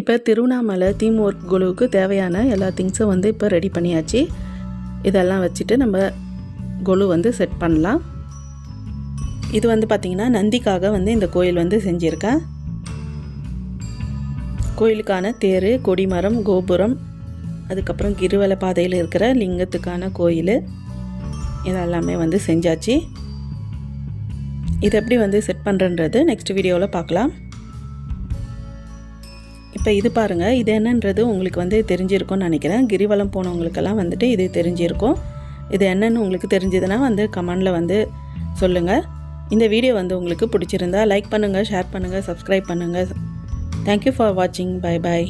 இப்போ Tiruvannamalai theme work குழுவுக்கு தேவையான எல்லா திங்ஸும் வந்து இப்போ ரெடி பண்ணியாச்சு. இதெல்லாம் வச்சுட்டு நம்ம கொலு வந்து செட் பண்ணலாம். இது வந்து பார்த்திங்கன்னா நந்திக்காக வந்து இந்த கோயில் வந்து செஞ்சுருக்கேன். கோயிலுக்கான தேர், கொடிமரம், கோபுரம், அதுக்கப்புறம் கிரிவல பாதையில் இருக்கிற லிங்கத்துக்கான கோயில் இதெல்லாமே வந்து செஞ்சாச்சு. இது எப்படி வந்து செட் பண்ணுறன்றது நெக்ஸ்ட் வீடியோவில் பார்க்கலாம். இப்போ இது பாருங்கள், இது என்னன்றது உங்களுக்கு வந்து தெரிஞ்சிருக்கும்னு நினைக்கிறேன். கிரிவலம் போனவங்களுக்கெல்லாம் வந்துட்டு இது தெரிஞ்சிருக்கும். இது என்னன்னு உங்களுக்கு தெரிஞ்சதுன்னா வந்து கமெண்டில் வந்து சொல்லுங்கள். இந்த வீடியோ வந்து உங்களுக்கு பிடிச்சிருந்தா லைக் பண்ணுங்கள், ஷேர் பண்ணுங்கள், சப்ஸ்கிரைப் பண்ணுங்கள். தேங்க்யூ ஃபார் வாட்சிங். Bye bye.